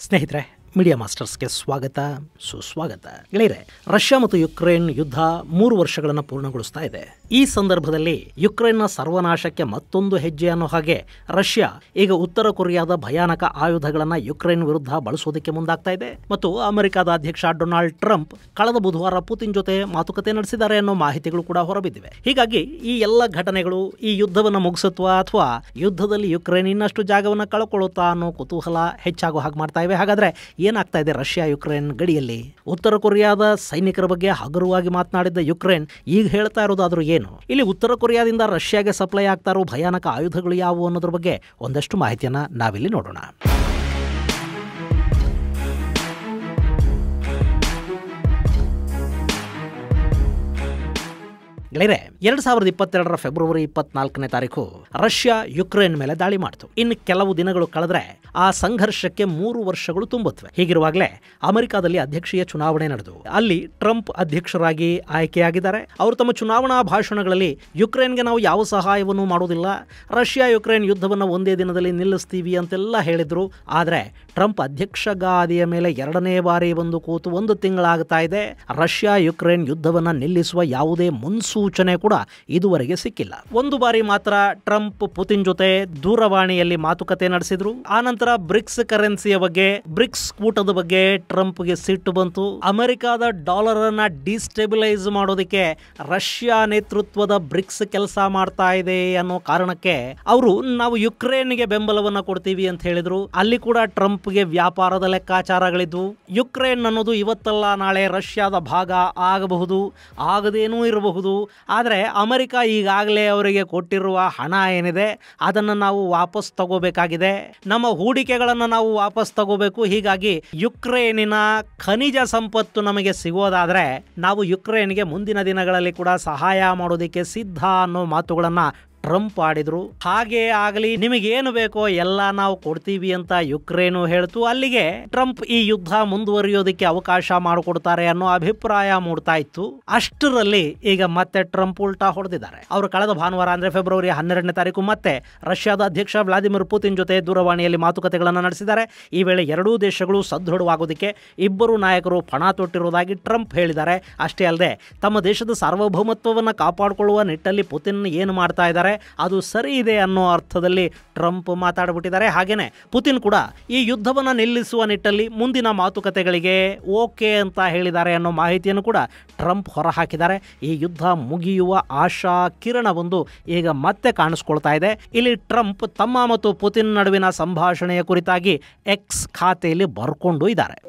ಸ್ನೇಹಿತರೆ, ಮೀಡಿಯಾ ಮಾಸ್ಟರ್ಸ್ಗೆ ಸ್ವಾಗತ ಸುಸ್ವಾಗತ. ಗೆಳೆಯರೆ, ರಷ್ಯಾ ಮತ್ತು ಯುಕ್ರೇನ್ ಯುದ್ಧ 3 ವರ್ಷಗಳನ್ನು ಪೂರ್ಣಗೊಳಿಸ್ತಾ ಇದೆ. ಈ ಸಂದರ್ಭದಲ್ಲಿ ಯುಕ್ರೇನ್ನ ಸರ್ವನಾಶಕ್ಕೆ ಮತ್ತೊಂದು ಹೆಜ್ಜೆ ಅನ್ನೋ ಹಾಗೆ ರಷ್ಯಾ ಈಗ ಉತ್ತರ ಕೊರಿಯಾದ ಭಯಾನಕ ಆಯುಧಗಳನ್ನು ಯುಕ್ರೇನ್ ವಿರುದ್ಧ ಬಳಸೋದಕ್ಕೆ ಮುಂದಾಗ್ತಾ ಇದೆ. ಮತ್ತು ಅಮೆರಿಕದ ಅಧ್ಯಕ್ಷ ಡೊನಾಲ್ಡ್ ಟ್ರಂಪ್ ಕಳೆದ ಬುಧವಾರ ಪುತಿನ್ ಜೊತೆ ಮಾತುಕತೆ ನಡೆಸಿದ್ದಾರೆ ಅನ್ನೋ ಮಾಹಿತಿಗಳು ಕೂಡ ಹೊರಬಿದ್ದಿವೆ. ಹೀಗಾಗಿ ಈ ಎಲ್ಲ ಘಟನೆಗಳು ಈ ಯುದ್ಧವನ್ನು ಮುಗಿಸುತ್ವಾ ಅಥವಾ ಯುದ್ಧದಲ್ಲಿ ಯುಕ್ರೇನ್ ಇನ್ನಷ್ಟು ಜಾಗವನ್ನು ಕಳ್ಕೊಳ್ಳುತ್ತಾ ಅನ್ನೋ ಕುತೂಹಲ ಹೆಚ್ಚಾಗೋ ಹಾಗೆ ಮಾಡ್ತಾ ಇವೆ. ಹಾಗಾದ್ರೆ ಏನಾಗ್ತಾ ಇದೆ ರಷ್ಯಾ ಯುಕ್ರೇನ್ ಗಡಿಯಲ್ಲಿ? ಉತ್ತರ ಕೊರಿಯಾದ ಸೈನಿಕರ ಬಗ್ಗೆ ಹಗುರವಾಗಿ ಮಾತನಾಡಿದ್ದ ಯುಕ್ರೇನ್ ಈಗ ಹೇಳ್ತಾ ಇರೋದಾದ್ರೂ ಏನು? ಇಲ್ಲಿ ಉತ್ತರ ಕೊರಿಯಾದಿಂದ ರಷ್ಯಾಗೆ ಸಪ್ಲೈ ಆಗ್ತಾ ಇರೋ ಭಯಾನಕ ಆಯುಧಗಳು ಯಾವುವು ಅನ್ನೋದ್ರ ಬಗ್ಗೆ ಒಂದಷ್ಟು ಮಾಹಿತಿಯನ್ನ ನಾವಿಲ್ಲಿ ನೋಡೋಣ. ಗೆಳೆಯರೆ, 2022 ಫೆಬ್ರವರಿ 24ನೇ ತಾರೀಕು ರಷ್ಯಾ ಯುಕ್ರೇನ್ ಮೇಲೆ ದಾಳಿ ಮಾಡಿತು. ಇನ್ನು ಕೆಲವು ದಿನಗಳು ಕಳೆದ್ರೆ ಆ ಸಂಘರ್ಷಕ್ಕೆ 3 ವರ್ಷಗಳು ತುಂಬುತ್ತವೆ. ಹೀಗಿರುವಾಗಲೇ ಅಮೆರಿಕಾದಲ್ಲಿ ಅಧ್ಯಕ್ಷೀಯ ಚುನಾವಣೆ ನಡೆದು ಅಲ್ಲಿ ಟ್ರಂಪ್ ಅಧ್ಯಕ್ಷರಾಗಿ ಆಯ್ಕೆಯಾಗಿದ್ದಾರೆ. ಅವರು ತಮ್ಮ ಚುನಾವಣಾ ಭಾಷಣಗಳಲ್ಲಿ ಯುಕ್ರೇನ್ಗೆ ನಾವು ಯಾವ ಸಹಾಯವನ್ನು ಮಾಡೋದಿಲ್ಲ, ರಷ್ಯಾ ಯುಕ್ರೇನ್ ಯುದ್ಧವನ್ನು ಒಂದೇ ದಿನದಲ್ಲಿ ನಿಲ್ಲಿಸ್ತೀವಿ ಅಂತೆಲ್ಲ ಹೇಳಿದ್ರು. ಆದರೆ ಟ್ರಂಪ್ ಅಧ್ಯಕ್ಷ ಗಾದಿಯ ಮೇಲೆ 2ನೇ ಬಾರಿ ಬಂದು ಕೂತು 1 ತಿಂಗಳಾಗ್ತಾ ಇದೆ. ರಷ್ಯಾ ಯುಕ್ರೇನ್ ಯುದ್ಧವನ್ನು ನಿಲ್ಲಿಸುವ ಯಾವುದೇ ಮುನ್ಸೂಚನೆ ಕೂಡ ಇದುವರೆಗೆ ಸಿಕ್ಕಿಲ್ಲ. 1 ಬಾರಿ ಮಾತ್ರ ಟ್ರಂಪ್ ಪುತಿನ್ ಜೊತೆ ದೂರವಾಣಿಯಲ್ಲಿ ಮಾತುಕತೆ ನಡೆಸಿದ್ರು. ಆನಂತರ ಬ್ರಿಕ್ಸ್ ಕರೆನ್ಸಿಯ ಬಗ್ಗೆ, ಬ್ರಿಕ್ಸ್ ಕೂಟದ ಬಗ್ಗೆ ಟ್ರಂಪ್ಗೆ ಸಿಟ್ಟು ಬಂತು. ಅಮೆರಿಕದ ಡಾಲರ್ ಅನ್ನ ಡಿಸ್ಟೆಬಿಲೈಸ್ ಮಾಡೋದಕ್ಕೆ ರಷ್ಯಾ ನೇತೃತ್ವದ ಬ್ರಿಕ್ಸ್ ಕೆಲಸ ಮಾಡ್ತಾ ಇದೆ ಅನ್ನೋ ಕಾರಣಕ್ಕೆ ಅವರು ನಾವು ಯುಕ್ರೇನ್ಗೆ ಬೆಂಬಲವನ್ನ ಕೊಡ್ತೀವಿ ಅಂತ ಹೇಳಿದ್ರು. ಅಲ್ಲಿ ಕೂಡ ಟ್ರಂಪ್ಗೆ ವ್ಯಾಪಾರದ ಲೆಕ್ಕಾಚಾರಗಳಿದ್ವು. ಯುಕ್ರೇನ್ ಅನ್ನೋದು ಇವತ್ತಲ್ಲ ನಾಳೆ ರಷ್ಯಾದ ಭಾಗ ಆಗಬಹುದು, ಆಗದೇನೂ ಇರಬಹುದು. ಆದರೆ ಅಮೆರಿಕ ಈಗಾಗಲೇ ಅವರಿಗೆ ಕೊಟ್ಟಿರುವ ಹಣ ಏನಿದೆ ಅದನ್ನು ನಾವು ವಾಪಸ್ ತಗೋಬೇಕಾಗಿದೆ. ನಮ್ಮ ಹೂಡಿಕೆಗಳನ್ನು ನಾವು ವಾಪಸ್ ತಗೋಬೇಕು. ಹೀಗಾಗಿ ಯುಕ್ರೇನಿನ ಖನಿಜ ಸಂಪತ್ತು ನಮಗೆ ಸಿಗೋದಾದ್ರೆ ನಾವು ಯುಕ್ರೇನ್ಗೆ ಮುಂದಿನ ದಿನಗಳಲ್ಲಿ ಕೂಡ ಸಹಾಯ ಮಾಡೋದಕ್ಕೆ ಸಿದ್ಧ ಅನ್ನೋ ಮಾತುಗಳನ್ನು ಟ್ರಂಪ್ ಆಡಿದ್ರು. ಹಾಗೇ ಆಗಲಿ, ನಿಮಗೇನು ಬೇಕೋ ಎಲ್ಲ ನಾವು ಕೊಡ್ತೀವಿ ಅಂತ ಯುಕ್ರೇನು ಹೇಳ್ತು. ಅಲ್ಲಿಗೆ ಟ್ರಂಪ್ ಈ ಯುದ್ಧ ಮುಂದುವರಿಯೋದಕ್ಕೆ ಅವಕಾಶ ಮಾಡಿಕೊಡ್ತಾರೆ ಅನ್ನೋ ಅಭಿಪ್ರಾಯ ಮೂಡ್ತಾ ಇತ್ತು. ಅಷ್ಟರಲ್ಲಿ ಈಗ ಮತ್ತೆ ಟ್ರಂಪ್ ಉಲ್ಟಾ ಹೊಡೆದಿದ್ದಾರೆ. ಅವರು ಕಳೆದ ಭಾನುವಾರ ಅಂದ್ರೆ ಫೆಬ್ರವರಿ 12ನೇ ತಾರೀಕು ಮತ್ತೆ ರಷ್ಯಾದ ಅಧ್ಯಕ್ಷ ವ್ಲಾದಿಮಿರ್ ಪುತಿನ್ ಜೊತೆ ದೂರವಾಣಿಯಲ್ಲಿ ಮಾತುಕತೆಗಳನ್ನು ನಡೆಸಿದ್ದಾರೆ. ಈ ವೇಳೆ ಎರಡೂ ದೇಶಗಳು ಸದೃಢವಾಗೋದಕ್ಕೆ ಇಬ್ಬರು ನಾಯಕರು ಪಣ ತೊಟ್ಟಿರುವುದಾಗಿ ಟ್ರಂಪ್ ಹೇಳಿದ್ದಾರೆ. ಅಷ್ಟೇ ಅಲ್ಲದೆ ತಮ್ಮ ದೇಶದ ಸಾರ್ವಭೌಮತ್ವವನ್ನು ಕಾಪಾಡಿಕೊಳ್ಳುವ ನಿಟ್ಟಲ್ಲಿ ಪುತಿನ್ ಏನು ಮಾಡ್ತಾ ಇದ್ದಾರೆ ಅದು ಸರಿ ಇದೆ ಅನ್ನೋ ಅರ್ಥದಲ್ಲಿ ಟ್ರಂಪ್ ಮಾತಾಡ್ಬಿಟ್ಟಿದ್ದಾರೆ. ಹಾಗೇನೆ ಪುತಿನ್ ಕೂಡ ಈ ಯುದ್ಧವನ್ನು ನಿಲ್ಲಿಸುವ ನಿಟ್ಟಲ್ಲಿ ಮುಂದಿನ ಮಾತುಕತೆಗಳಿಗೆ ಓಕೆ ಅಂತ ಹೇಳಿದ್ದಾರೆ ಅನ್ನೋ ಮಾಹಿತಿಯನ್ನು ಕೂಡ ಟ್ರಂಪ್ ಹೊರಹಾಕಿದ್ದಾರೆ. ಈ ಯುದ್ಧ ಮುಗಿಯುವ ಆಶಾ ಕಿರಣವೊಂದು ಈಗ ಮತ್ತೆ ಕಾಣಿಸ್ಕೊಳ್ತಾ ಇದೆ. ಇಲ್ಲಿ ಟ್ರಂಪ್ ತಮ್ಮ ಮತ್ತು ಪುತಿನ್ ನಡುವಿನ ಸಂಭಾಷಣೆಯ ಕುರಿತಾಗಿ ಎಕ್ಸ್ ಖಾತೆಯಲ್ಲಿ ಬರ್ಕೊಂಡು ಇದ್ದಾರೆ.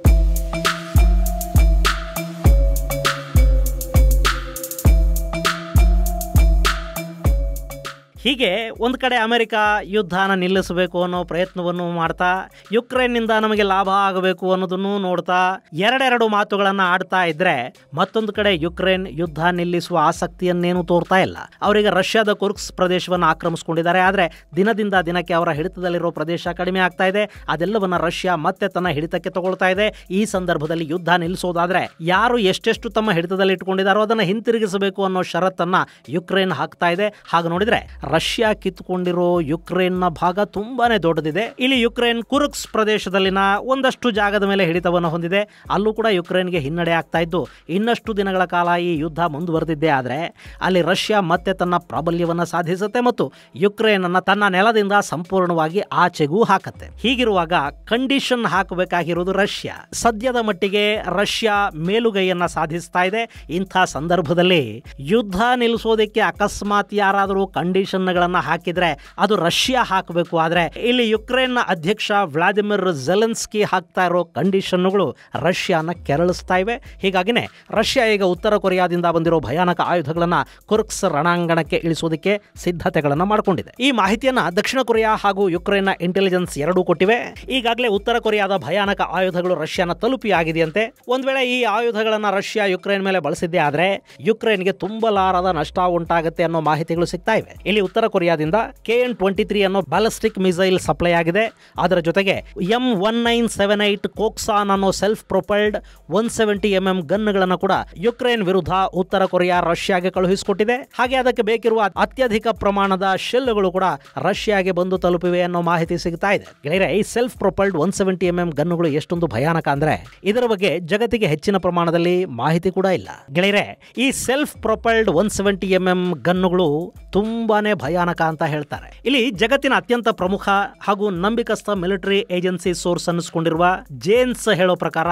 ಹೀಗೆ ಒಂದು ಕಡೆ ಅಮೆರಿಕ ಯುದ್ಧನ ನಿಲ್ಲಿಸಬೇಕು ಅನ್ನೋ ಪ್ರಯತ್ನವನ್ನು ಮಾಡ್ತಾ, ಯುಕ್ರೇನ್ನಿಂದ ನಮಗೆ ಲಾಭ ಆಗಬೇಕು ಅನ್ನೋದನ್ನು ನೋಡ್ತಾ ಎರಡೆರಡು ಮಾತುಗಳನ್ನು ಆಡ್ತಾ ಇದ್ರೆ, ಮತ್ತೊಂದು ಕಡೆ ಯುಕ್ರೇನ್ ಯುದ್ಧ ನಿಲ್ಲಿಸುವ ಆಸಕ್ತಿಯನ್ನೇನು ತೋರ್ತಾ ಇಲ್ಲ. ಅವರಿಗೆ ರಷ್ಯಾದ ಕುರ್ಸ್ಕ್ ಪ್ರದೇಶವನ್ನು ಆಕ್ರಮಿಸಿಕೊಂಡಿದ್ದಾರೆ. ಆದರೆ ದಿನದಿಂದ ದಿನಕ್ಕೆ ಅವರ ಹಿಡಿತದಲ್ಲಿರೋ ಪ್ರದೇಶ ಕಡಿಮೆ ಆಗ್ತಾ ಇದೆ. ಅದೆಲ್ಲವನ್ನ ರಷ್ಯಾ ಮತ್ತೆ ತನ್ನ ಹಿಡಿತಕ್ಕೆ ತಗೊಳ್ತಾ ಇದೆ. ಈ ಸಂದರ್ಭದಲ್ಲಿ ಯುದ್ಧ ನಿಲ್ಲಿಸೋದಾದ್ರೆ ಯಾರು ಎಷ್ಟೆಷ್ಟು ತಮ್ಮ ಹಿಡಿತದಲ್ಲಿ ಇಟ್ಕೊಂಡಿದ್ದಾರೋ ಅದನ್ನು ಹಿಂತಿರುಗಿಸಬೇಕು ಅನ್ನೋ ಷರತ್ತನ್ನ ಯುಕ್ರೇನ್ ಹಾಕ್ತಾ ಇದೆ. ಹಾಗೆ ನೋಡಿದ್ರೆ ರಷ್ಯಾ ಕಿತ್ತುಕೊಂಡಿರೋ ಯುಕ್ರೇನ್ನ ಭಾಗ ತುಂಬಾನೇ ದೊಡ್ಡದಿದೆ. ಇಲ್ಲಿ ಯುಕ್ರೇನ್ ಕುರ್ಸ್ಕ್ ಪ್ರದೇಶದಲ್ಲಿನ ಒಂದಷ್ಟು ಜಾಗದ ಮೇಲೆ ಹಿಡಿತವನ್ನು ಹೊಂದಿದೆ. ಅಲ್ಲೂ ಕೂಡ ಯುಕ್ರೇನ್ಗೆ ಹಿನ್ನಡೆ ಆಗ್ತಾ ಇದ್ದು ಇನ್ನಷ್ಟು ದಿನಗಳ ಕಾಲ ಈ ಯುದ್ಧ ಮುಂದುವರೆದಿದ್ದೇ ಆದರೆ ಅಲ್ಲಿ ರಷ್ಯಾ ಮತ್ತೆ ತನ್ನ ಪ್ರಾಬಲ್ಯವನ್ನು ಸಾಧಿಸುತ್ತೆ ಮತ್ತು ಯುಕ್ರೇನ್ ಅನ್ನ ತನ್ನ ನೆಲದಿಂದ ಸಂಪೂರ್ಣವಾಗಿ ಆಚೆಗೂ ಹಾಕತ್ತೆ. ಹೀಗಿರುವಾಗ ಕಂಡೀಷನ್ ಹಾಕಬೇಕಾಗಿರೋದು ರಷ್ಯಾ. ಸದ್ಯದ ಮಟ್ಟಿಗೆ ರಷ್ಯಾ ಮೇಲುಗೈಯನ್ನ ಸಾಧಿಸ್ತಾ ಇದೆ. ಇಂಥ ಸಂದರ್ಭದಲ್ಲಿ ಯುದ್ಧ ನಿಲ್ಲಿಸೋದಕ್ಕೆ ಅಕಸ್ಮಾತ್ ಯಾರಾದರೂ ಕಂಡೀಷನ್ ಗಳನ್ನ ಹಾಕಿದ್ರೆ ಅದು ರಷ್ಯಾ ಹಾಕಬೇಕು. ಆದ್ರೆ ಇಲ್ಲಿ ಯುಕ್ರೇನ್ನ ಅಧ್ಯಕ್ಷ ವ್ಲಾದಿಮಿರ್ ಝೆಲೆನ್ಸ್ಕಿ ಹಾಕ್ತಾ ಇರೋ ಕಂಡೀಷನ್ಗಳು ರಷ್ಯಾನ ಕೆರಳಿಸ್ತಾ ಇವೆ. ಹೀಗಾಗಿನೇ ರಷ್ಯಾ ಈಗ ಉತ್ತರ ಕೊರಿಯಾದಿಂದ ಬಂದಿರೋ ಭಯಾನಕ ಆಯುಧಗಳನ್ನ ಕುರ್ಸ್ಕ್ ರಣಾಂಗಣಕ್ಕೆ ಇಳಿಸೋದಕ್ಕೆ ಸಿದ್ಧತೆಗಳನ್ನ ಮಾಡಿಕೊಂಡಿದೆ. ಈ ಮಾಹಿತಿಯನ್ನ ದಕ್ಷಿಣ ಕೊರಿಯಾ ಹಾಗೂ ಯುಕ್ರೇನ್ನ ಇಂಟೆಲಿಜೆನ್ಸ್ ಎರಡೂ ಕೊಟ್ಟಿವೆ. ಈಗಾಗಲೇ ಉತ್ತರ ಕೊರಿಯಾದ ಭಯಾನಕ ಆಯುಧಗಳು ರಷ್ಯಾನ ತಲುಪಿಯಾಗಿದೆಯಂತೆ. ಒಂದ್ ವೇಳೆ ಈ ಆಯುಧಗಳನ್ನ ರಷ್ಯಾ ಯುಕ್ರೇನ್ ಮೇಲೆ ಬಳಸಿದ್ದೇ ಆದ್ರೆ ಯುಕ್ರೇನ್ಗೆ ತುಂಬಲಾರದ ನಷ್ಟ ಉಂಟಾಗುತ್ತೆ ಅನ್ನೋ ಮಾಹಿತಿಗಳು ಸಿಗ್ತಾ ಇವೆ. ಇಲ್ಲಿ ಉತ್ತರ ಕೊರಿಯಾದಿಂದ KN-23 ಅನ್ನೋ ಬ್ಯಾಲಿಸ್ಟಿಕ್ ಮಿಸೈಲ್ ಸಪ್ಲೈ ಆಗಿದೆ. ಅದರ ಜೊತೆಗೆ M1978 ಕೋಕ್ಸಾನ್ ಅನ್ನೋ ಸೆಲ್ಫ್ ಪ್ರೊಪಲ್ಡ್ 170 mm ಗನ್ಗಳನ್ನು ಕೂಡ ಯುಕ್ರೇನ್ ವಿರುದ್ಧ ಉತ್ತರ ಕೊರಿಯಾ ರಷ್ಯಾಗೆ ಕಳುಹಿಸಿಕೊಟ್ಟಿದೆ. ಹಾಗೆ ಅದಕ್ಕೆ ಬೇಕಿರುವ ಅತ್ಯಧಿಕ ಪ್ರಮಾಣದ ಶೆಲ್ಗಳು ಕೂಡ ರಷ್ಯಾಗೆ ಬಂದು ತಲುಪಿವೆ ಅನ್ನೋ ಮಾಹಿತಿ ಸಿಗ್ತಾ ಇದೆ. ಗೆಳೆಯರೆ, ಈ ಸೆಲ್ಫ್ ಪ್ರೊಪಲ್ಡ್ 170 mm ಗನ್ನುಗಳು ಎಷ್ಟೊಂದು ಭಯಾನಕ ಅಂದ್ರೆ ಇದರ ಬಗ್ಗೆ ಜಗತ್ತಿಗೆ ಹೆಚ್ಚಿನ ಪ್ರಮಾಣದಲ್ಲಿ ಮಾಹಿತಿ ಕೂಡ ಇಲ್ಲ. ಗೆಳೆಯರೆ, ಈ ಸೆಲ್ಫ್ ಪ್ರೊಪಲ್ಡ್ 170 mm ಗನ್ನುಗಳು ತುಂಬಾನೇ ಭಯಾನಕ ಅಂತ ಹೇಳ್ತಾರೆ. ಇಲ್ಲಿ ಜಗತ್ತಿನ ಅತ್ಯಂತ ಪ್ರಮುಖ ಹಾಗೂ ನಂಬಿಕಸ್ಥ ಮಿಲಿಟರಿ ಏಜೆನ್ಸಿ ಸೋರ್ಸ್ ಅನ್ನಿಸಿಕೊಂಡಿರುವ ಜೇನ್ಸ್ ಹೇಳೋ ಪ್ರಕಾರ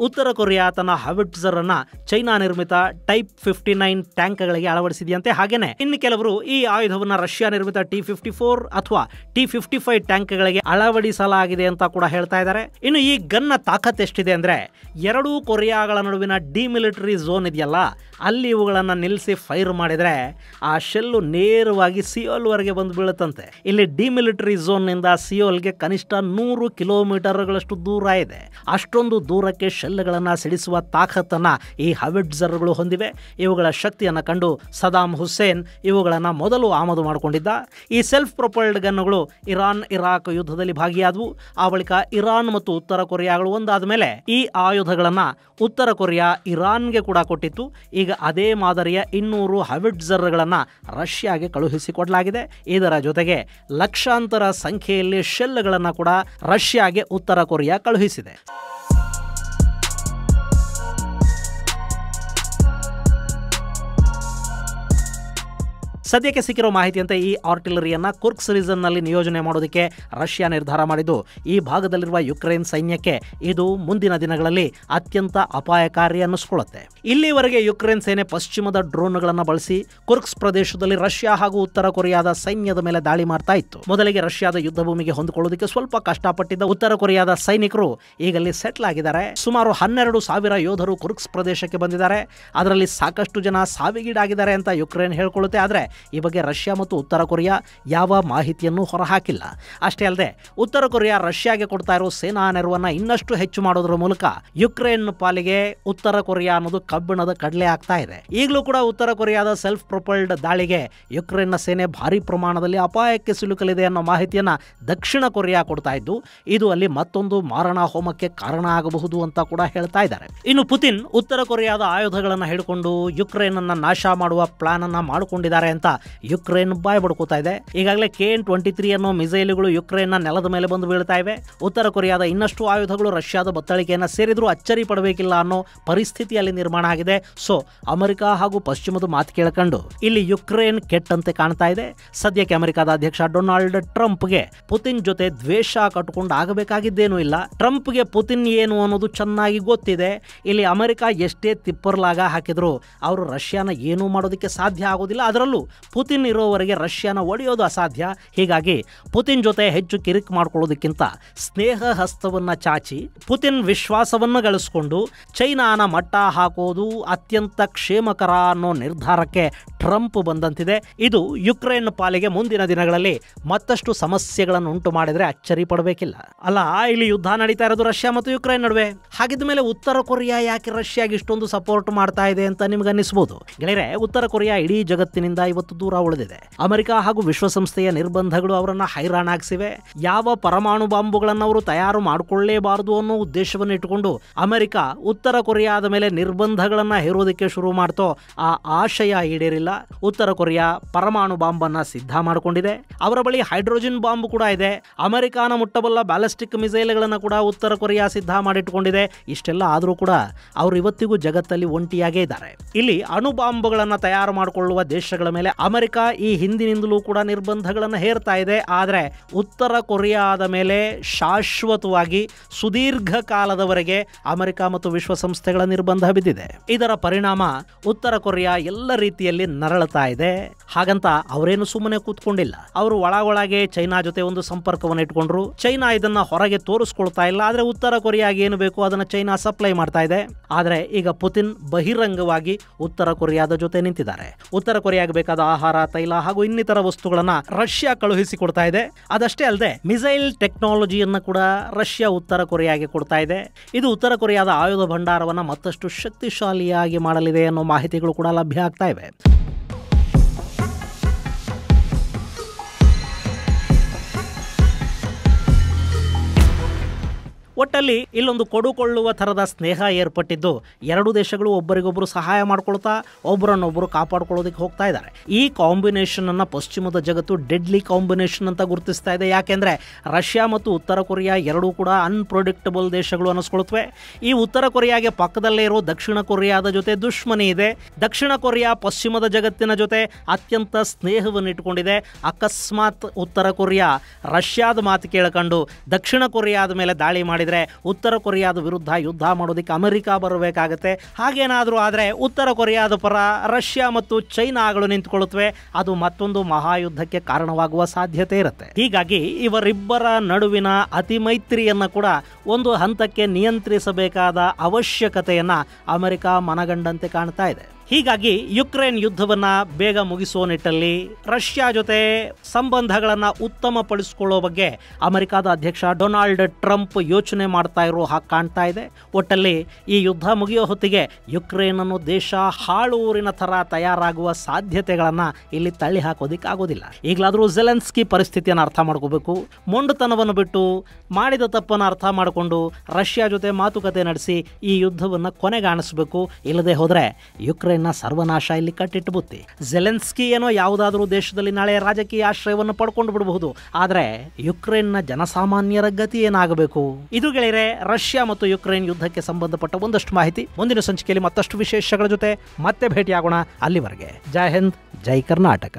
ಉತ್ತರ ಕೊರಿಯಾ ತನ್ನ ಹಾವಿಟ್ಜರ್ ಅನ್ನ ಚೈನಾ ನಿರ್ಮಿತ ಟೈಪ್ 59 ಟ್ಯಾಂಕ್ಗಳಿಗೆ ಅಳವಡಿಸಿದೆಯಂತೆ. ಹಾಗೇನೆ ಇನ್ನು ಕೆಲವರು ಈ ಆಯುಧವನ್ನ ರಷ್ಯಾ ನಿರ್ಮಿತ T-54 ಅಥವಾ T-55 ಟ್ಯಾಂಕ್ಗಳಿಗೆ ಅಳವಡಿಸಲಾಗಿದೆ ಅಂತ ಕೂಡ ಹೇಳ್ತಾ ಇದ್ದಾರೆ. ಇನ್ನು ಈ ಗನ್ನ ತಾಕತ್ ಎಷ್ಟಿದೆ ಅಂದ್ರೆ ಎರಡೂ ಕೊರಿಯಾಗಳ ನಡುವಿನ ಡಿಮಿಲಿಟರಿ ಝೋನ್ ಇದೆಯಲ್ಲ, ಅಲ್ಲಿ ಇವುಗಳನ್ನು ನಿಲ್ಲಿಸಿ ಫೈರ್ ಮಾಡಿದ್ರೆ ಆ ಶೆಲ್ಲು ನೇರವಾಗಿ ಸಿಯೋಲ್ ವರೆಗೆ ಬಂದು ಬೀಳುತ್ತಂತೆ. ಇಲ್ಲಿ ಡಿಮಿಲಿಟರಿ ಝೋನ್ ನಿಂದ ಸಿಯೋಲ್ಗೆ ಕನಿಷ್ಠ 100 ಕಿಲೋಮೀಟರ್ಗಳಷ್ಟು ದೂರ ಇದೆ. ಅಷ್ಟೊಂದು ದೂರಕ್ಕೆ ಶೆಲ್ಗಳನ್ನು ಸಿಡಿಸುವ ತಾಕತ್ತನ್ನ ಈ ಹಾವಿಟ್ಜರ್ಗಳು ಹೊಂದಿವೆ. ಇವುಗಳ ಶಕ್ತಿಯನ್ನು ಕಂಡು ಸದಾಮ್ ಹುಸೇನ್ ಇವುಗಳನ್ನು ಮೊದಲು ಆಮದು ಮಾಡಿಕೊಂಡಿದ್ದ. ಈ ಸೆಲ್ಫ್ ಪ್ರೊಪಲ್ಡ್ ಗನ್ನುಗಳು ಇರಾನ್ ಇರಾಕ್ ಯುದ್ಧದಲ್ಲಿ ಭಾಗಿಯಾದವು. ಆ ಬಳಿಕ ಇರಾನ್ ಮತ್ತು ಉತ್ತರ ಕೊರಿಯಾಗಳು ಒಂದಾದ ಮೇಲೆ ಈ ಆಯುಧಗಳನ್ನು ಉತ್ತರ ಕೊರಿಯಾ ಇರಾನ್ಗೆ ಕೂಡ ಕೊಟ್ಟಿತ್ತು. ಈಗ ಅದೇ ಮಾದರಿಯ 200 ಹಾವಿಟ್ಜರ್ಗಳನ್ನು ರಷ್ಯಾಗೆ ಕಳುಹಿಸಿಕೊಡಲಾಗಿದೆ. ಇದರ ಜೊತೆಗೆ ಲಕ್ಷಾಂತರ ಸಂಖ್ಯೆಯಲ್ಲಿ ಶೆಲ್ಗಳನ್ನು ಕೂಡ ರಷ್ಯಾಗೆ ಉತ್ತರ ಕೊರಿಯಾ ಕಳುಹಿಸಿದೆ. ಸದ್ಯಕ್ಕೆ ಸಿಕ್ಕಿರೋ ಮಾಹಿತಿಯಂತೆ ಈ ಆರ್ಟಿಲರಿಯನ್ನು ಕುರ್ಕ್ಸ್ ರೀಜನ್ನಲ್ಲಿ ನಿಯೋಜನೆ ಮಾಡೋದಕ್ಕೆ ರಷ್ಯಾ ನಿರ್ಧಾರ ಮಾಡಿದ್ದು ಈ ಭಾಗದಲ್ಲಿರುವ ಯುಕ್ರೇನ್ ಸೈನ್ಯಕ್ಕೆ ಇದು ಮುಂದಿನ ದಿನಗಳಲ್ಲಿ ಅತ್ಯಂತ ಅಪಾಯಕಾರಿ ಅನ್ನಿಸ್ಕೊಳ್ಳುತ್ತೆ. ಇಲ್ಲಿವರೆಗೆ ಯುಕ್ರೇನ್ ಸೇನೆ ಪಶ್ಚಿಮದ ಡ್ರೋನ್ಗಳನ್ನು ಬಳಸಿ ಕುರ್ಕ್ಸ್ ಪ್ರದೇಶದಲ್ಲಿ ರಷ್ಯಾ ಹಾಗೂ ಉತ್ತರ ಕೊರಿಯಾದ ಸೈನ್ಯದ ಮೇಲೆ ದಾಳಿ ಮಾಡ್ತಾ ಇತ್ತು. ಮೊದಲಿಗೆ ರಷ್ಯಾದ ಯುದ್ಧ ಭೂಮಿಗೆ ಹೊಂದಿಕೊಳ್ಳೋದಕ್ಕೆ ಸ್ವಲ್ಪ ಕಷ್ಟಪಟ್ಟಿದ್ದ ಉತ್ತರ ಕೊರಿಯಾದ ಸೈನಿಕರು ಈಗಲ್ಲಿ ಸೆಟ್ಲ್ ಆಗಿದ್ದಾರೆ. ಸುಮಾರು 12,000 ಯೋಧರು ಕುರ್ಕ್ಸ್ ಪ್ರದೇಶಕ್ಕೆ ಬಂದಿದ್ದಾರೆ. ಅದರಲ್ಲಿ ಸಾಕಷ್ಟು ಜನ ಸಾವಿಗೀಡಾಗಿದ್ದಾರೆ ಅಂತ ಯುಕ್ರೇನ್ ಹೇಳ್ಕೊಳ್ಳುತ್ತೆ. ಆದರೆ ಈ ಬಗ್ಗೆ ರಷ್ಯಾ ಮತ್ತು ಉತ್ತರ ಕೊರಿಯಾ ಯಾವ ಮಾಹಿತಿಯನ್ನು ಹೊರಹಾಕಿಲ್ಲ. ಅಷ್ಟೇ ಅಲ್ಲದೆ ಉತ್ತರ ಕೊರಿಯಾ ರಷ್ಯಾಗೆ ಕೊಡ್ತಾ ಇರೋ ಸೇನಾ ನೆರವನ್ನು ಇನ್ನಷ್ಟು ಹೆಚ್ಚು ಮಾಡೋದ್ರ ಮೂಲಕ ಯುಕ್ರೇನ್ ಪಾಲಿಗೆ ಉತ್ತರ ಕೊರಿಯಾ ಅನ್ನೋದು ಕಬ್ಬಿಣದ ಕಡಲೆ ಆಗ್ತಾ ಇದೆ. ಈಗಲೂ ಕೂಡ ಉತ್ತರ ಕೊರಿಯಾದ ಸೆಲ್ಫ್ ಪ್ರೊಪಲ್ಡ್ ದಾಳಿಗೆ ಯುಕ್ರೇನ್ನ ಸೇನೆ ಭಾರಿ ಪ್ರಮಾಣದಲ್ಲಿ ಅಪಾಯಕ್ಕೆ ಸಿಲುಕಲಿದೆ ಅನ್ನೋ ಮಾಹಿತಿಯನ್ನ ದಕ್ಷಿಣ ಕೊರಿಯಾ ಕೊಡ್ತಾ ಇದ್ದು ಇದು ಅಲ್ಲಿ ಮತ್ತೊಂದು ಮಾರಣ ಹೋಮಕ್ಕೆ ಕಾರಣ ಆಗಬಹುದು ಅಂತ ಕೂಡ ಹೇಳ್ತಾ ಇದ್ದಾರೆ. ಇನ್ನು ಪುತಿನ್ ಉತ್ತರ ಕೊರಿಯಾದ ಆಯುಧಗಳನ್ನು ಹಿಡ್ಕೊಂಡು ಯುಕ್ರೇನ್ ಅನ್ನ ನಾಶ ಮಾಡುವ ಪ್ಲಾನ್ ಅನ್ನ ಮಾಡಿಕೊಂಡಿದ್ದಾರೆ ಅಂತ ಯುಕ್ರೇನ್ ಬಾಯ್ ಬಡ್ಕೋತಾ ಇದೆ. ಈಗಾಗಲೇ KN-23 ಅನ್ನೋ ಮಿಸೈಲ್ಗಳು ಯುಕ್ರೇನ್ನ ನೆಲದ ಮೇಲೆ ಬಂದು ಬೀಳ್ತಾ ಇವೆ. ಉತ್ತರ ಕೊರಿಯಾದ ಇನ್ನಷ್ಟು ಆಯುಧಗಳು ರಷ್ಯಾದ ಬತ್ತಳಿಕೆಯನ್ನು ಸೇರಿದ್ರೂ ಅಚ್ಚರಿ ಪಡಬೇಕಿಲ್ಲ ಅನ್ನೋ ಪರಿಸ್ಥಿತಿಯಲ್ಲಿ ನಿರ್ಮಾಣ ಆಗಿದೆ. ಸೊ ಅಮೆರಿಕ ಹಾಗೂ ಪಶ್ಚಿಮದ ಮಾತು ಕೇಳ್ಕೊಂಡು ಇಲ್ಲಿ ಯುಕ್ರೇನ್ ಕೆಟ್ಟಂತೆ ಕಾಣ್ತಾ ಇದೆ. ಸದ್ಯಕ್ಕೆ ಅಮೆರಿಕದ ಅಧ್ಯಕ್ಷ ಡೊನಾಲ್ಡ್ ಟ್ರಂಪ್ಗೆ ಪುತಿನ್ ಜೊತೆ ದ್ವೇಷ ಕಟ್ಟಿಕೊಂಡು ಆಗಬೇಕಾಗಿದ್ದೇನೂ ಇಲ್ಲ. ಟ್ರಂಪ್ಗೆ ಪುತಿನ್ ಏನು ಅನ್ನೋದು ಚೆನ್ನಾಗಿ ಗೊತ್ತಿದೆ. ಇಲ್ಲಿ ಅಮೆರಿಕ ಎಷ್ಟೇ ತಿಪ್ಪರ್ಲಾಗ ಹಾಕಿದ್ರು ಅವರು ರಷ್ಯಾನ ಏನೂ ಮಾಡೋದಕ್ಕೆ ಸಾಧ್ಯ ಆಗೋದಿಲ್ಲ. ಅದರಲ್ಲೂ ಪುತಿನ್ ಇರೋವರೆಗೆ ರಷ್ಯಾನ ಒಡೆಯೋದು ಅಸಾಧ್ಯ. ಹೀಗಾಗಿ ಪುತಿನ್ ಜೊತೆ ಹೆಚ್ಚು ಕಿರಿಕ್ ಮಾಡ್ಕೊಳ್ಳೋದಕ್ಕಿಂತ ಸ್ನೇಹ ಹಸ್ತವನ್ನ ಚಾಚಿ ಪುತಿನ್ ವಿಶ್ವಾಸವನ್ನು ಗಳಿಸಿಕೊಂಡು ಚೈನಾನ ಮಟ್ಟ ಹಾಕೋದು ಅತ್ಯಂತ ಕ್ಷೇಮಕರ ಅನ್ನೋ ನಿರ್ಧಾರಕ್ಕೆ ಟ್ರಂಪ್ ಬಂದಂತಿದೆ. ಇದು ಯುಕ್ರೇನ್ ಪಾಲಿಗೆ ಮುಂದಿನ ದಿನಗಳಲ್ಲಿ ಮತ್ತಷ್ಟು ಸಮಸ್ಯೆಗಳನ್ನು ಉಂಟು ಮಾಡಿದ್ರೆ ಅಚ್ಚರಿ ಪಡಬೇಕಿಲ್ಲ. ಅಲ್ಲ, ಇಲ್ಲಿ ಯುದ್ಧ ನಡೀತಾ ಇರೋದು ರಷ್ಯಾ ಮತ್ತು ಯುಕ್ರೇನ್ ನಡುವೆ. ಹಾಗಿದ್ದ ಮೇಲೆ ಉತ್ತರ ಕೊರಿಯಾ ಯಾಕೆ ರಷ್ಯಾಗೆ ಇಷ್ಟೊಂದು ಸಪೋರ್ಟ್ ಮಾಡ್ತಾ ಇದೆ ಅಂತ ನಿಮ್ಗೆ ಅನ್ನಿಸಬಹುದು. ಗೆಳೆಯರೆ, ಉತ್ತರ ಕೊರಿಯಾ ಇಡೀ ಜಗತ್ತಿನಿಂದ ಇವತ್ತು ದೂರ ಉಳಿದಿದೆ. ಅಮೆರಿಕ ಹಾಗೂ ವಿಶ್ವಸಂಸ್ಥೆಯ ನಿರ್ಬಂಧಗಳು ಅವರನ್ನ ಹೈರಾಣಾಗಿಸಿವೆ. ಯಾವ ಪರಮಾಣು ಬಾಂಬುಗಳನ್ನು ಅವರು ತಯಾರು ಮಾಡಿಕೊಳ್ಳಲೇಬಾರದು ಅನ್ನೋ ಉದ್ದೇಶವನ್ನು ಇಟ್ಟುಕೊಂಡು ಅಮೆರಿಕ ಉತ್ತರ ಕೊರಿಯಾದ ಮೇಲೆ ನಿರ್ಬಂಧಗಳನ್ನು ಹೇರೋದಕ್ಕೆ ಶುರು ಮಾಡ್ತೋ ಆ ಆಶಯ ಈಡೇರಿಲ್ಲ. ಉತ್ತರ ಕೊರಿಯಾ ಪರಮಾಣು ಬಾಂಬನ್ನ ಸಿದ್ಧ ಮಾಡಿಕೊಂಡಿದೆ. ಅವರ ಬಳಿ ಹೈಡ್ರೋಜನ್ ಬಾಂಬ್ ಕೂಡ ಇದೆ. ಅಮೆರಿಕಾನ ಮುಟ್ಟಬಲ್ಲ ಬ್ಯಾಲಿಸ್ಟಿಕ್ ಮಿಸೈಲ್ಗಳನ್ನು ಕೂಡ ಉತ್ತರ ಕೊರಿಯಾ ಸಿದ್ಧ ಮಾಡಿಟ್ಟುಕೊಂಡಿದೆ. ಇಷ್ಟೆಲ್ಲ ಆದರೂ ಕೂಡ ಅವರು ಇವತ್ತಿಗೂ ಜಗತ್ತಲ್ಲಿ ಒಂಟಿಯಾಗೇ ಇದ್ದಾರೆ. ಇಲ್ಲಿ ಅಣು ಬಾಂಬ್ಗಳನ್ನು ತಯಾರು ಮಾಡಿಕೊಳ್ಳುವ ದೇಶಗಳ ಮೇಲೆ ಅಮೆರಿಕ ಈ ಹಿಂದಿನಿಂದಲೂ ಕೂಡ ನಿರ್ಬಂಧಗಳನ್ನು ಹೇರ್ತಾ ಇದೆ. ಆದರೆ ಉತ್ತರ ಕೊರಿಯಾದ ಮೇಲೆ ಶಾಶ್ವತವಾಗಿ ಸುದೀರ್ಘ ಕಾಲದವರೆಗೆ ಅಮೆರಿಕ ಮತ್ತು ವಿಶ್ವಸಂಸ್ಥೆಗಳ ನಿರ್ಬಂಧ ಬಿದ್ದಿದೆ. ಇದರ ಪರಿಣಾಮ ಉತ್ತರ ಕೊರಿಯಾ ಎಲ್ಲ ರೀತಿಯಲ್ಲಿ ನರಳುತ್ತಾ ಇದೆ. ಹಾಗಂತ ಅವರೇನು ಸುಮ್ಮನೆ ಕೂತ್ಕೊಂಡಿಲ್ಲ. ಅವರು ಒಳಗೊಳಗೆ ಚೈನಾ ಜೊತೆ ಒಂದು ಸಂಪರ್ಕವನ್ನು ಇಟ್ಕೊಂಡ್ರು. ಚೈನಾ ಇದನ್ನ ಹೊರಗೆ ತೋರಿಸ್ಕೊಳ್ತಾ ಇಲ್ಲ. ಆದ್ರೆ ಉತ್ತರ ಕೊರಿಯಾಗೆ ಏನು ಬೇಕು ಅದನ್ನ ಚೈನಾ ಸಪ್ಲೈ ಮಾಡ್ತಾ ಇದೆ. ಆದ್ರೆ ಈಗ ಪುತಿನ್ ಬಹಿರಂಗವಾಗಿ ಉತ್ತರ ಕೊರಿಯಾದ ಜೊತೆ ನಿಂತಿದ್ದಾರೆ. ಉತ್ತರ ಕೊರಿಯಾಗೆ ಬೇಕಾದ ಆಹಾರ, ತೈಲ ಹಾಗೂ ಇನ್ನಿತರ ವಸ್ತುಗಳನ್ನ ರಷ್ಯಾ ಕಳುಹಿಸಿಕೊಡ್ತಾ ಇದೆ. ಅದಷ್ಟೇ ಅಲ್ಲದೆ ಮಿಸೈಲ್ ಟೆಕ್ನಾಲಜಿಯನ್ನ ಕೂಡ ರಷ್ಯಾ ಉತ್ತರ ಕೊರಿಯಾಗೆ ಕೊಡ್ತಾ ಇದೆ. ಇದು ಉತ್ತರ ಕೊರಿಯಾದ ಆಯುಧ ಭಂಡಾರವನ್ನ ಮತ್ತಷ್ಟು ಶಕ್ತಿಶಾಲಿಯಾಗಿ ಮಾಡಲಿದೆ ಅನ್ನೋ ಮಾಹಿತಿಗಳು ಕೂಡ ಲಭ್ಯ ಆಗ್ತಾ ಇವೆ. ಒಟ್ಟಲ್ಲಿ ಇಲ್ಲೊಂದು ಕೊಡುಕೊಳ್ಳುವ ಥರದ ಸ್ನೇಹ ಏರ್ಪಟ್ಟಿದ್ದು ಎರಡು ದೇಶಗಳು ಒಬ್ಬರಿಗೊಬ್ಬರು ಸಹಾಯ ಮಾಡ್ಕೊಳ್ತಾ ಒಬ್ಬರನ್ನೊಬ್ಬರು ಕಾಪಾಡ್ಕೊಳ್ಳೋದಕ್ಕೆ ಹೋಗ್ತಾ ಇದ್ದಾರೆ. ಈ ಕಾಂಬಿನೇಷನ್ ಅನ್ನ ಪಶ್ಚಿಮದ ಜಗತ್ತು ಡೆಡ್ಲಿ ಕಾಂಬಿನೇಷನ್ ಅಂತ ಗುರುತಿಸ್ತಾ ಇದೆ. ಯಾಕೆಂದ್ರೆ ರಷ್ಯಾ ಮತ್ತು ಉತ್ತರ ಕೊರಿಯಾ ಎರಡೂ ಕೂಡ ಅನ್ಪ್ರೊಡಿಕ್ಟಬಲ್ ದೇಶಗಳು ಅನ್ನಿಸ್ಕೊಳ್ತವೆ. ಈ ಉತ್ತರ ಕೊರಿಯಾಗೆ ಪಕ್ಕದಲ್ಲೇ ಇರೋ ದಕ್ಷಿಣ ಕೊರಿಯಾದ ಜೊತೆ ದುಶ್ಮನಿ ಇದೆ. ದಕ್ಷಿಣ ಕೊರಿಯಾ ಪಶ್ಚಿಮದ ಜಗತ್ತಿನ ಜೊತೆ ಅತ್ಯಂತ ಸ್ನೇಹವನ್ನು ಇಟ್ಕೊಂಡಿದೆ. ಅಕಸ್ಮಾತ್ ಉತ್ತರ ಕೊರಿಯಾ ರಷ್ಯಾದ ಮಾತು ಕೇಳ್ಕೊಂಡು ದಕ್ಷಿಣ ಕೊರಿಯಾದ ಮೇಲೆ ದಾಳಿ ಮಾಡಿದರೆ ಉತ್ತರ ಕೊರಿಯಾದ ವಿರುದ್ಧ ಯುದ್ಧ ಮಾಡೋದಕ್ಕೆ ಅಮೆರಿಕ ಬರಬೇಕಾಗತ್ತೆ. ಹಾಗೇನಾದರೂ ಆದರೆ ಉತ್ತರ ಕೊರಿಯಾದ ಪರ ರಷ್ಯಾ ಮತ್ತು ಚೈನಾಗಳು ನಿಂತುಕೊಳ್ಳುತ್ತವೆ. ಅದು ಮತ್ತೊಂದು ಮಹಾಯುದ್ಧಕ್ಕೆ ಕಾರಣವಾಗುವ ಸಾಧ್ಯತೆ ಇರುತ್ತೆ. ಹೀಗಾಗಿ ಇವರಿಬ್ಬರ ನಡುವಿನ ಅತಿ ಮೈತ್ರಿಯನ್ನು ಕೂಡ ಒಂದು ಹಂತಕ್ಕೆ ನಿಯಂತ್ರಿಸಬೇಕಾದ ಅವಶ್ಯಕತೆಯನ್ನು ಅಮೆರಿಕ ಮನಗಂಡಂತೆ ಕಾಣ್ತಾ ಇದೆ. ಹೀಗಾಗಿ ಯುಕ್ರೇನ್ ಯುದ್ಧವನ್ನ ಬೇಗ ಮುಗಿಸುವ ನಿಟ್ಟಲ್ಲಿ ರಷ್ಯಾ ಜೊತೆ ಸಂಬಂಧಗಳನ್ನು ಉತ್ತಮಪಡಿಸಿಕೊಳ್ಳೋ ಬಗ್ಗೆ ಅಮೆರಿಕದ ಅಧ್ಯಕ್ಷ ಡೊನಾಲ್ಡ್ ಟ್ರಂಪ್ ಯೋಚನೆ ಮಾಡ್ತಾ ಇರೋ ಹಾಗೆ ಕಾಣ್ತಾ ಇದೆ. ಒಟ್ಟಲ್ಲಿ ಈ ಯುದ್ಧ ಮುಗಿಯೋ ಹೊತ್ತಿಗೆ ಯುಕ್ರೇನ್ ಅನ್ನೋ ದೇಶ ಹಾಳೂರಿನ ಥರ ತಯಾರಾಗುವ ಸಾಧ್ಯತೆಗಳನ್ನು ಇಲ್ಲಿ ತಳ್ಳಿ ಹಾಕೋದಿಕ್ಕೆ ಆಗೋದಿಲ್ಲ. ಈಗಲಾದರೂ ಜೆಲೆನ್ಸ್ಕಿ ಪರಿಸ್ಥಿತಿಯನ್ನು ಅರ್ಥ ಮಾಡ್ಕೋಬೇಕು. ಮೊಂಡುತನವನ್ನು ಬಿಟ್ಟು ಮಾಡಿದ ತಪ್ಪನ್ನು ಅರ್ಥ ಮಾಡಿಕೊಂಡು ರಷ್ಯಾ ಜೊತೆ ಮಾತುಕತೆ ನಡೆಸಿ ಈ ಯುದ್ಧವನ್ನು ಕೊನೆಗಾಣಿಸಬೇಕು. ಇಲ್ಲದೆ ಹೋದರೆ ಯುಕ್ರೇನ್ ಸರ್ವನಾಶ ಇಲ್ಲಿ ಕಟ್ಟಿಟ್ಟು ಬುತ್ತಿ. ಜೆಲೆನ್ಸ್ಕಿ ಏನೋ ಯಾವುದಾದ್ರೂ ದೇಶದಲ್ಲಿ ನಾಳೆ ರಾಜಕೀಯ ಆಶ್ರಯವನ್ನು ಪಡ್ಕೊಂಡು ಬಿಡಬಹುದು. ಆದರೆ ಯುಕ್ರೇನ್ನ ಜನಸಾಮಾನ್ಯರ ಗತಿ ಏನಾಗಬೇಕು? ಇದು ಗೆಳೆಯರೆ ರಷ್ಯಾ ಮತ್ತು ಯುಕ್ರೇನ್ ಯುದ್ಧಕ್ಕೆ ಸಂಬಂಧಪಟ್ಟ ಒಂದಷ್ಟು ಮಾಹಿತಿ. ಮುಂದಿನ ಸಂಚಿಕೆಯಲ್ಲಿ ಮತ್ತಷ್ಟು ವಿಶೇಷಗಳ ಜೊತೆ ಮತ್ತೆ ಭೇಟಿಯಾಗೋಣ. ಅಲ್ಲಿವರೆಗೆ ಜೈ ಹಿಂದ್, ಜೈ ಕರ್ನಾಟಕ.